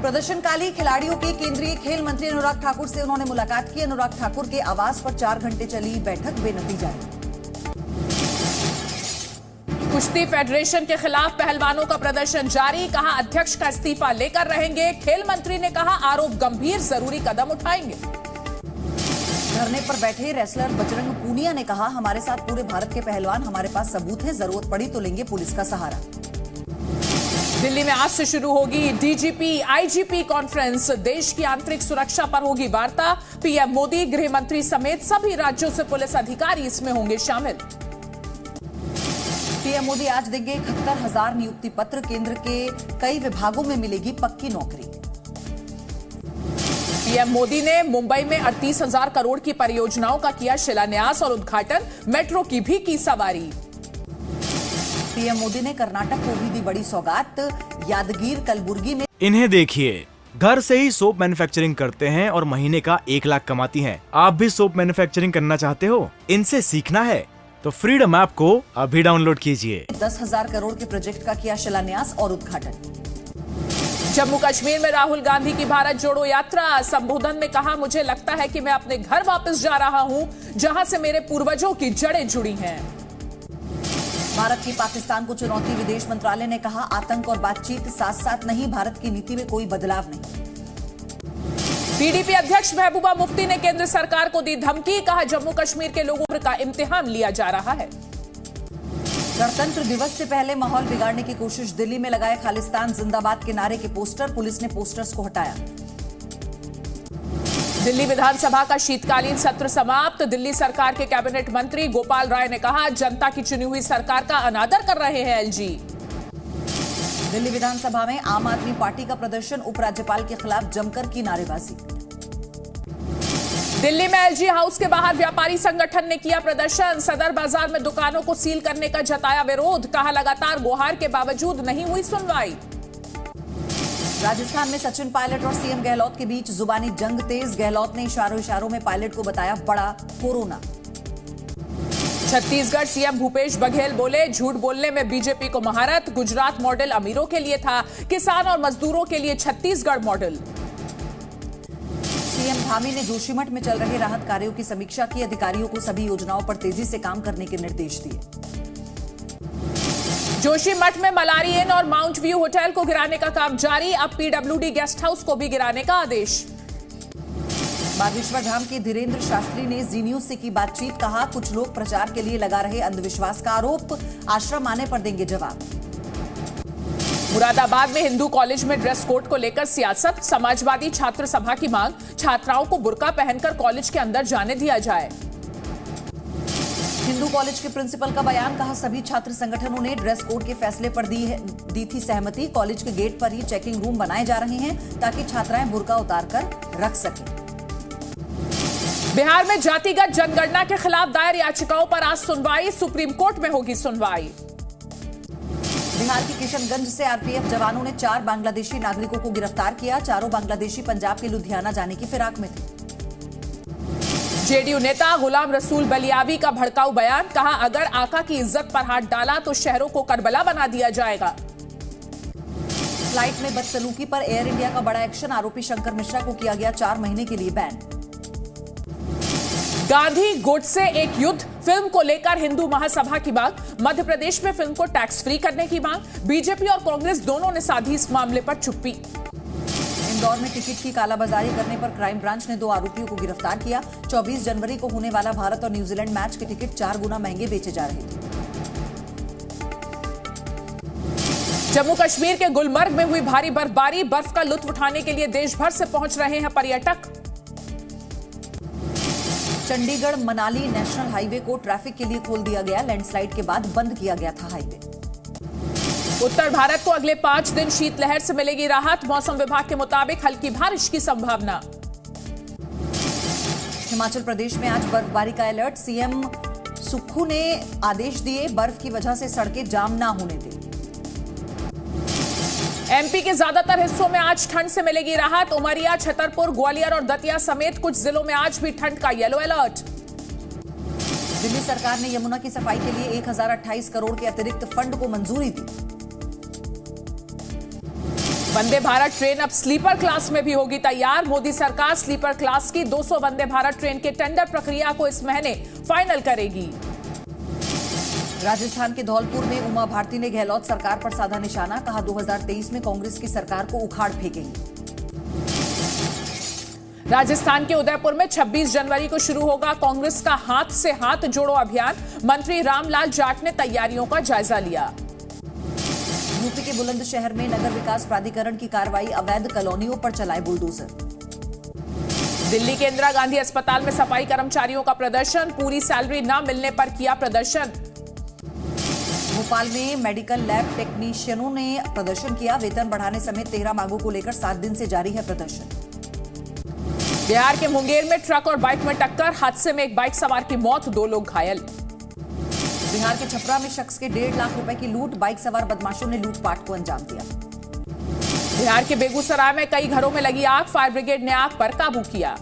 प्रदर्शनकारी खिलाड़ियों के केंद्रीय खेल मंत्री अनुराग ठाकुर से उन्होंने मुलाकात की। अनुराग ठाकुर के आवास पर 4 घंटे चली बैठक बेनतीजा रही। कुश्ती फेडरेशन के खिलाफ पहलवानों का प्रदर्शन जारी, कहा अध्यक्ष का इस्तीफा लेकर रहेंगे। खेल मंत्री ने कहा आरोप गंभीर, जरूरी कदम उठाएंगे। धरने पर बैठे रेसलर बजरंग पूनिया ने कहा हमारे साथ पूरे भारत के पहलवान, हमारे पास सबूत है, जरूरत पड़ी तो लेंगे पुलिस का सहारा। दिल्ली में आज से शुरू होगी डीजीपी आईजीपी कॉन्फ्रेंस, देश की आंतरिक सुरक्षा पर होगी वार्ता। पीएम मोदी, गृह मंत्री समेत सभी राज्यों से पुलिस अधिकारी इसमें होंगे शामिल। पीएम मोदी आज देंगे 71,000 नियुक्ति पत्र, केंद्र के कई विभागों में मिलेगी पक्की नौकरी। पीएम मोदी ने मुंबई में 38,000 करोड़ की परियोजनाओं का किया शिलान्यास और उद्घाटन, मेट्रो की भी की सवारी। पीएम मोदी ने कर्नाटक को भी दी बड़ी सौगात, यादगीर कलबुर्गी में। इन्हें देखिए, घर से ही सोप मैन्युफैक्चरिंग करते हैं और महीने का 1 लाख कमाती हैं। आप भी सोप मैन्युफैक्चरिंग करना चाहते हो? इनसे सीखना है तो फ्रीडम ऐप को अभी डाउनलोड कीजिए। 10,000 करोड़ के प्रोजेक्ट का किया शिलान्यास और उद्घाटन। जम्मू कश्मीर में राहुल गांधी की भारत जोड़ो यात्रा, संबोधन में कहा मुझे लगता है कि मैं अपने घर वापस जा रहा हूं, जहां से मेरे पूर्वजों की जड़ें जुड़ी हैं। भारत की पाकिस्तान को चुनौती, विदेश मंत्रालय ने कहा आतंक और बातचीत साथ साथ नहीं, भारत की नीति में कोई बदलाव नहीं। पीडीपी अध्यक्ष महबूबा मुफ्ती ने केंद्र सरकार को दी धमकी, कहा जम्मू कश्मीर के लोगों का इम्तिहान लिया जा रहा है। गणतंत्र दिवस से पहले माहौल बिगाड़ने की कोशिश, दिल्ली में लगाए खालिस्तान जिंदाबाद के नारे के पोस्टर, पुलिस ने पोस्टर्स को हटाया। दिल्ली विधानसभा का शीतकालीन सत्र समाप्त, दिल्ली सरकार के कैबिनेट मंत्री गोपाल राय ने कहा जनता की चुनी हुई सरकार का अनादर कर रहे हैं एलजी। दिल्ली विधानसभा में आम आदमी पार्टी का प्रदर्शन, उपराज्यपाल के खिलाफ जमकर की नारेबाजी। दिल्ली में एलजी हाउस के बाहर व्यापारी संगठन ने किया प्रदर्शन, सदर बाजार में दुकानों को सील करने का जताया विरोध, कहा लगातार गुहार के बावजूद नहीं हुई सुनवाई। राजस्थान में सचिन पायलट और सीएम गहलोत के बीच जुबानी जंग तेज, गहलोत ने इशारों में पायलट को बताया बड़ा कोरोना। छत्तीसगढ़ सीएम भूपेश बघेल बोले झूठ बोलने में बीजेपी को महारत, गुजरात मॉडल अमीरों के लिए था, किसान और मजदूरों के लिए छत्तीसगढ़ मॉडल। सीएम धामी ने जोशीमठ में चल रहे राहत कार्यों की समीक्षा की, अधिकारियों को सभी योजनाओं पर तेजी से काम करने के निर्देश दिए। जोशीमठ में मलारी इन और माउंट व्यू होटल को गिराने का काम जारी, अब पीडब्ल्यूडी गेस्ट हाउस को भी गिराने का आदेश। बागेश्वर धाम के धीरेन्द्र शास्त्री ने जी न्यूज से की बातचीत, कहा कुछ लोग प्रचार के लिए लगा रहे अंधविश्वास का आरोप, आश्रम आने पर देंगे जवाब। मुरादाबाद में हिंदू कॉलेज में ड्रेस कोड को लेकर सियासत, समाजवादी छात्र सभा की मांग, छात्राओं को बुर्का पहनकर कॉलेज के अंदर जाने दिया जाए। हिंदू कॉलेज के प्रिंसिपल का बयान, कहा सभी छात्र संगठनों ने ड्रेस कोड के फैसले पर दी थी सहमति, कॉलेज के गेट पर ही चेकिंग रूम बनाए जा रहे हैं ताकि छात्राएं बुर्का उतारकर रख सकें। बिहार में जातिगत जनगणना के खिलाफ दायर याचिकाओं पर आज सुनवाई, सुप्रीम कोर्ट में होगी सुनवाई। बिहार के किशनगंज से आरपीएफ जवानों ने 4 बांग्लादेशी नागरिकों को गिरफ्तार किया, चारों बांग्लादेशी पंजाब के लुधियाना जाने की फिराक में थे। जेडीयू नेता गुलाम रसूल बलियावी का भड़काऊ बयान, कहा अगर आका की इज्जत पर हाथ डाला तो शहरों को करबला बना दिया जाएगा। फ्लाइट में बदसलूकी पर एयर इंडिया का बड़ा एक्शन, आरोपी शंकर मिश्रा को किया गया 4 महीने के लिए बैन। गांधी गोडसे एक युद्ध फिल्म को लेकर हिंदू महासभा की मांग, मध्य प्रदेश में फिल्म को टैक्स फ्री करने की मांग, बीजेपी और कांग्रेस दोनों ने साधी इस मामले पर चुप्पी। इंदौर में टिकट की कालाबाजारी करने पर क्राइम ब्रांच ने 2 आरोपियों को गिरफ्तार किया, 24 जनवरी को होने वाला भारत और न्यूजीलैंड मैच के टिकट 4 गुना महंगे बेचे जा रहे थे। जम्मू कश्मीर के गुलमर्ग में हुई भारी बर्फबारी, बर्फ का लुत्फ उठाने के लिए देश भर से पहुंच रहे हैं पर्यटक। चंडीगढ़ मनाली नेशनल हाईवे को ट्रैफिक के लिए खोल दिया गया, लैंडस्लाइड के बाद बंद किया गया था हाईवे। उत्तर भारत को अगले 5 दिन शीतलहर से मिलेगी राहत, मौसम विभाग के मुताबिक हल्की बारिश की संभावना। हिमाचल प्रदेश में आज बर्फबारी का अलर्ट, सीएम सुक्खू ने आदेश दिए बर्फ की वजह से सड़कें जाम ना होने दें। एमपी के ज्यादातर हिस्सों में आज ठंड से मिलेगी राहत, उमरिया, छतरपुर, ग्वालियर और दतिया समेत कुछ जिलों में आज भी ठंड का येलो अलर्ट। दिल्ली सरकार ने यमुना की सफाई के लिए 1028 करोड़ के अतिरिक्त फंड को मंजूरी दी। वंदे भारत ट्रेन अब स्लीपर क्लास में भी होगी तैयार। मोदी सरकार स्लीपर क्लास की 200 वंदे भारत ट्रेन के टेंडर प्रक्रिया को इस महीने फाइनल करेगी। राजस्थान के धौलपुर में उमा भारती ने गहलोत सरकार पर साधा निशाना, कहा 2023 में कांग्रेस की सरकार को उखाड़ फेंकेंगी। राजस्थान के उदयपुर में 26 जनवरी को शुरू होगा कांग्रेस का हाथ से हाथ जोड़ो अभियान। मंत्री रामलाल जाट ने तैयारियों का जायजा लिया। यूपी के बुलंदशहर में नगर विकास प्राधिकरण की कार्रवाई, अवैध कॉलोनियों पर चलाए बुलडोजर। दिल्ली के इंदिरा गांधी अस्पताल में सफाई कर्मचारियों का प्रदर्शन, पूरी सैलरी न मिलने पर किया प्रदर्शन। भोपाल में मेडिकल लैब टेक्नीशियनों ने प्रदर्शन किया, वेतन बढ़ाने समेत 13 मांगों को लेकर 7 दिन से जारी है प्रदर्शन। बिहार के मुंगेर में ट्रक और बाइक में टक्कर, हादसे में एक बाइक सवार की मौत, 2 लोग घायल। बिहार के छपरा में शख्स के 1.5 लाख रुपए की लूट, बाइक सवार बदमाशों ने लूटपाट को अंजाम दिया। बिहार के बेगूसराय में कई घरों में लगी आग, फायर ब्रिगेड ने आग पर काबू किया।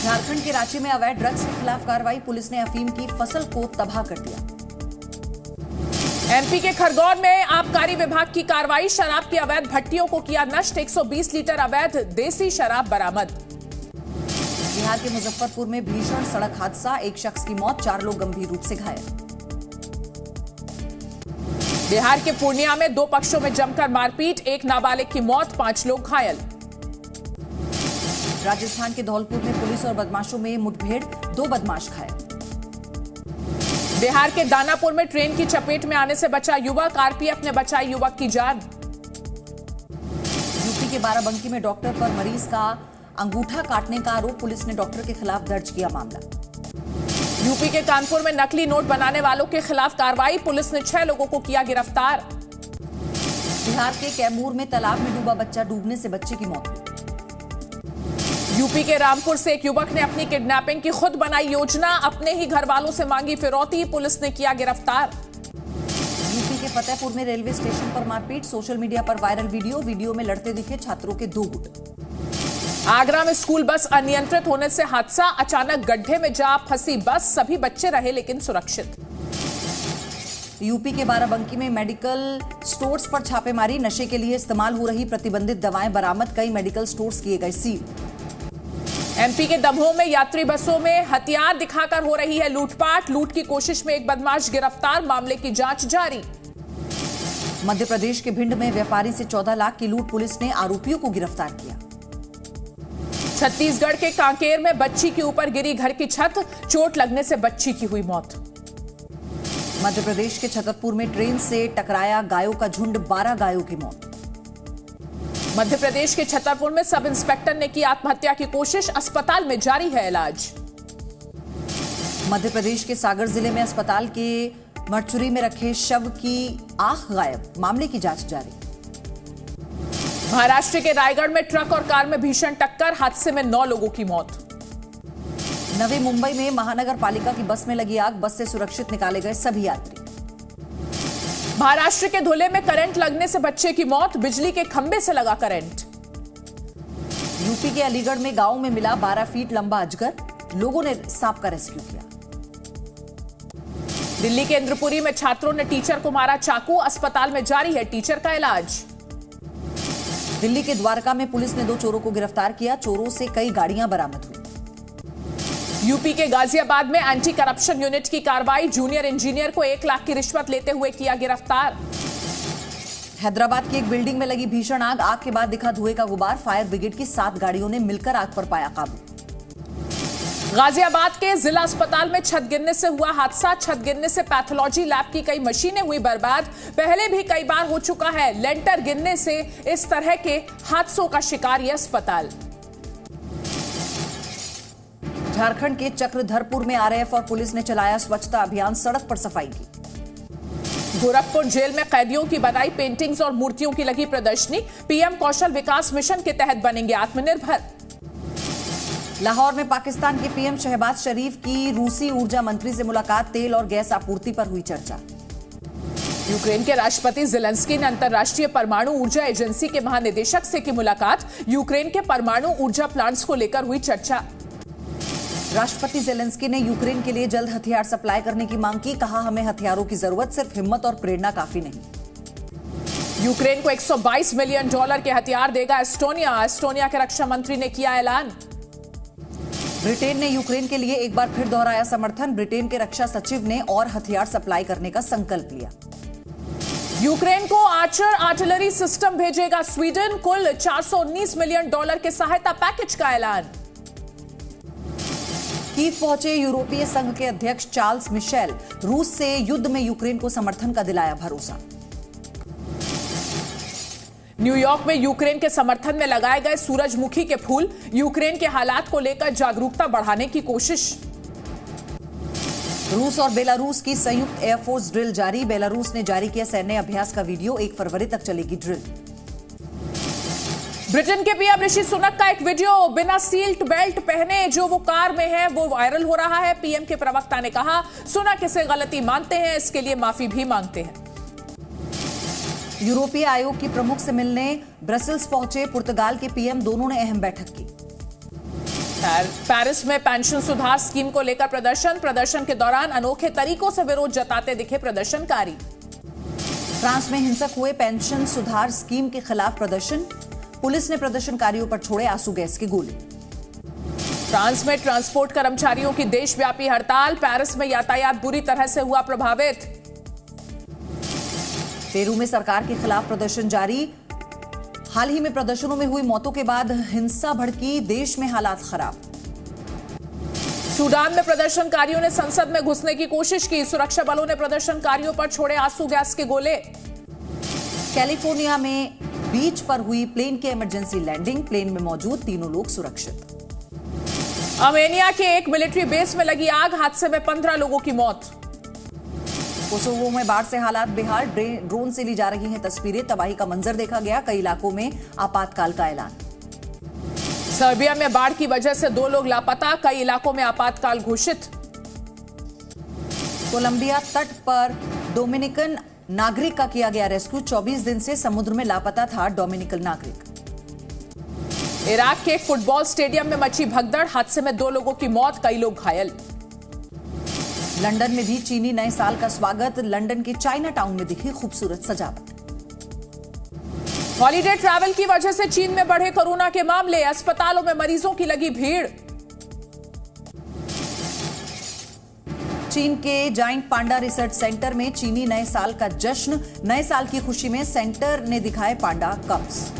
झारखंड के रांची में अवैध ड्रग्स के खिलाफ कार्रवाई, पुलिस ने अफीम की फसल को तबाह कर दिया। एमपी के खरगोन में आबकारी विभाग की कार्रवाई, शराब की अवैध भट्टियों को किया नष्ट, 120 लीटर अवैध देसी शराब बरामद। बिहार के मुजफ्फरपुर में भीषण सड़क हादसा, एक शख्स की मौत, 4 लोग गंभीर रूप से घायल। बिहार के पूर्णिया में 2 पक्षों में जमकर मारपीट, एक नाबालिग की मौत, 5 लोग घायल। राजस्थान के धौलपुर में पुलिस और बदमाशों में मुठभेड़, 2 बदमाश घायल। बिहार के दानापुर में ट्रेन की चपेट में आने से बचा युवक, आरपीएफ ने बचाई युवक की जान। यूपी के बाराबंकी में डॉक्टर पर मरीज का अंगूठा काटने का आरोप, पुलिस ने डॉक्टर के खिलाफ दर्ज किया मामला। यूपी के कानपुर में नकली नोट बनाने वालों के खिलाफ कार्रवाई, पुलिस ने 6 लोगों को किया गिरफ्तार। बिहार के कैमूर में तालाब में डूबा बच्चा, डूबने से बच्चे की मौत। यूपी के रामपुर से एक युवक ने अपनी किडनैपिंग की खुद बनाई योजना, अपने ही घर वालों से मांगी फिरौती, पुलिस ने किया गिरफ्तार। यूपी के फतेहपुर में रेलवे स्टेशन पर मारपीट, सोशल मीडिया पर वायरल वीडियो में लड़ते दिखे छात्रों के 2 गुट। आगरा में स्कूल बस अनियंत्रित होने से हादसा, अचानक गड्ढे में जा फंसी बस, सभी बच्चे रहे लेकिन सुरक्षित। यूपी के बाराबंकी में मेडिकल स्टोर्स पर छापेमारी, नशे के लिए इस्तेमाल हो रही प्रतिबंधित दवाएं बरामद, कई मेडिकल स्टोर्स किए गए सील। एमपी के दमोह में यात्री बसों में हथियार दिखाकर हो रही है लूटपाट, लूट की कोशिश में एक बदमाश गिरफ्तार, मामले की जांच जारी। मध्य प्रदेश के भिंड में व्यापारी से 14 लाख की लूट, पुलिस ने आरोपियों को गिरफ्तार किया। छत्तीसगढ़ के कांकेर में बच्ची के ऊपर गिरी घर की छत, चोट लगने से बच्ची की हुई मौत। मध्य प्रदेश के छतरपुर में ट्रेन से टकराया गायों का झुंड, 12 गायों की मौत। मध्य प्रदेश के छतरपुर में सब इंस्पेक्टर ने की आत्महत्या की कोशिश, अस्पताल में जारी है इलाज। मध्य प्रदेश के सागर जिले में अस्पताल के मर्चुरी में रखे शव की आंख गायब, मामले की जांच जारी। महाराष्ट्र के रायगढ़ में ट्रक और कार में भीषण टक्कर, हादसे में 9 लोगों की मौत। नवी मुंबई में महानगर पालिका की बस में लगी आग, बस से सुरक्षित निकाले गए सभी यात्री। महाराष्ट्र के धुले में करंट लगने से बच्चे की मौत, बिजली के खंभे से लगा करंट। यूपी के अलीगढ़ में गांव में मिला 12 फीट लंबा अजगर, लोगों ने सांप का रेस्क्यू किया। दिल्ली के इंद्रपुरी में छात्रों ने टीचर को मारा चाकू, अस्पताल में जारी है टीचर का इलाज। दिल्ली के द्वारका में पुलिस ने 2 चोरों को गिरफ्तार किया, चोरों से कई गाड़ियां बरामद हुई। यूपी के गाजियाबाद में एंटी करप्शन यूनिट की कार्रवाई, जूनियर इंजीनियर को 1 लाख की रिश्वत लेते हुए किया गिरफ्तार। हैदराबाद की एक बिल्डिंग में लगी भीषण आग, आग के बाद दिखा धुएं का गुबार, फायर ब्रिगेड की 7 गाड़ियों ने मिलकर आग पर पाया काबू। गाजियाबाद के जिला अस्पताल में छत गिरने से हुआ हादसा, छत गिरने से पैथोलॉजी लैब की कई मशीनें हुई बर्बाद, पहले भी कई बार हो चुका है लेंटर गिरने से इस तरह के हादसों का शिकार यह अस्पताल। झारखंड के चक्रधरपुर में आरएएफ और पुलिस ने चलाया स्वच्छता अभियान, सड़क पर सफाई की। गोरखपुर जेल में कैदियों की बनाई पेंटिंग्स और मूर्तियों की लगी प्रदर्शनी, पीएम कौशल विकास मिशन के तहत बनेंगे आत्मनिर्भर। लाहौर में पाकिस्तान के पीएम शहबाज शरीफ की रूसी ऊर्जा मंत्री से मुलाकात, तेल और गैस आपूर्ति पर हुई चर्चा। यूक्रेन के राष्ट्रपति ज़ेलेंस्की ने अंतर्राष्ट्रीय परमाणु ऊर्जा एजेंसी के महानिदेशक से की मुलाकात, यूक्रेन के परमाणु ऊर्जा प्लांट्स को लेकर हुई चर्चा। राष्ट्रपति ज़ेलेंस्की ने यूक्रेन के लिए जल्द हथियार सप्लाई करने की मांग की, कहा हमें हथियारों की जरूरत, सिर्फ हिम्मत और प्रेरणा काफी नहीं। यूक्रेन को $122 मिलियन के हथियार देगा एस्टोनिया। एस्टोनिया के रक्षा मंत्री ने किया ऐलान। ब्रिटेन ने यूक्रेन के लिए एक बार फिर दोहराया समर्थन। ब्रिटेन के रक्षा सचिव ने और हथियार सप्लाई करने का संकल्प लिया। यूक्रेन को आर्चर आर्टिलरी सिस्टम भेजेगा स्वीडन। कुल $419 मिलियन के सहायता पैकेज का ऐलान। कीव पहुंचे यूरोपीय संघ के अध्यक्ष चार्ल्स मिशेल। रूस से युद्ध में यूक्रेन को समर्थन का दिलाया भरोसा। न्यूयॉर्क में यूक्रेन के समर्थन में लगाए गए सूरजमुखी के फूल। यूक्रेन के हालात को लेकर जागरूकता बढ़ाने की कोशिश। रूस और बेलारूस की संयुक्त एयरफोर्स ड्रिल जारी। बेलारूस ने जारी किया सैन्य अभ्यास का वीडियो। 1 फरवरी तक चलेगी ड्रिल। ब्रिटेन के पीएम ऋषि सुनक का एक वीडियो बिना सीट बेल्ट पहने जो वो कार में है वो वायरल हो रहा है। पीएम के प्रवक्ता ने कहा सुनक इसे गलती मानते हैं, इसके लिए माफी भी मांगते हैं। यूरोपीय आयोग की प्रमुख से मिलने ब्रसेल्स पहुंचे पुर्तगाल के पीएम। दोनों ने अहम बैठक की। पेरिस में पेंशन सुधार स्कीम को लेकर प्रदर्शन के दौरान अनोखे तरीकों से विरोध जताते दिखे प्रदर्शनकारी। फ्रांस में हिंसक हुए पेंशन सुधार स्कीम के खिलाफ प्रदर्शन। पुलिस ने प्रदर्शनकारियों पर छोड़े आंसू गैस के गोले। फ्रांस में ट्रांसपोर्ट कर्मचारियों की देशव्यापी हड़ताल। पेरिस में यातायात बुरी तरह से हुआ प्रभावित। पेरू में सरकार के खिलाफ प्रदर्शन जारी। हाल ही में प्रदर्शनों में हुई मौतों के बाद हिंसा भड़की। देश में हालात खराब। सूडान में प्रदर्शनकारियों ने संसद में घुसने की कोशिश की। सुरक्षा बलों ने प्रदर्शनकारियों पर छोड़े आंसू गैस के गोले। कैलिफोर्निया में बीच पर हुई प्लेन की इमरजेंसी लैंडिंग। प्लेन में मौजूद 3 लोग सुरक्षित। आर्मेनिया के एक मिलिट्री बेस में लगी आग। हादसे में 15 लोगों की मौत। कोसोवो में बाढ़ से हालात बेहाल। ड्रोन से ली जा रही हैं तस्वीरें। तबाही का मंजर देखा गया। कई इलाकों में आपातकाल का ऐलान। सर्बिया में बाढ़ की वजह से 2 लोग लापता। कई इलाकों में आपातकाल घोषित। कोलंबिया तट पर डोमिनिकन नागरिक का किया गया रेस्क्यू। 24 दिन से समुद्र में लापता था डोमिनिकन नागरिक। इराक के एक फुटबॉल स्टेडियम में मची भगदड़। हादसे में 2 लोगों की मौत, कई लोग घायल। लंदन में भी चीनी नए साल का स्वागत। लंदन के चाइना टाउन में दिखी खूबसूरत सजावट। हॉलीडे ट्रैवल की वजह से चीन में बढ़े कोरोना के मामले। अस्पतालों में मरीजों की लगी भीड़। चीन के जाइंट पांडा रिसर्च सेंटर में चीनी नए साल का जश्न। नए साल की खुशी में सेंटर ने दिखाए पांडा कप्स।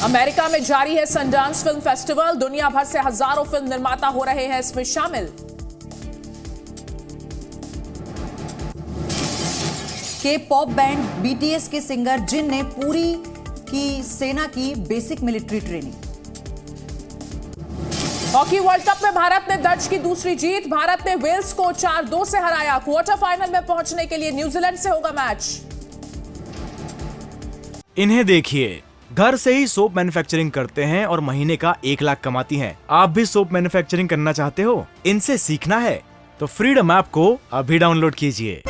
अमेरिका में जारी है सनडांस फिल्म फेस्टिवल। दुनिया भर से हजारों फिल्म निर्माता हो रहे हैं इसमें शामिल। के पॉप बैंड बीटीएस के सिंगर जिन ने पूरी की सेना की basic military training. Hockey world cup में भारत ने दर्ज की दूसरी जीत। भारत ने वेल्स को 4-2 से हराया। क्वार्टर फाइनल में पहुंचने के लिए न्यूजीलैंड से होगा मैच। इन्हें देखिए, घर से ही सोप मैन्युफैक्चरिंग करते हैं और महीने का 1 लाख कमाती हैं। आप भी सोप मैन्युफैक्चरिंग करना चाहते हो? इनसे सीखना है तो फ्रीडम ऐप को अभी डाउनलोड कीजिए।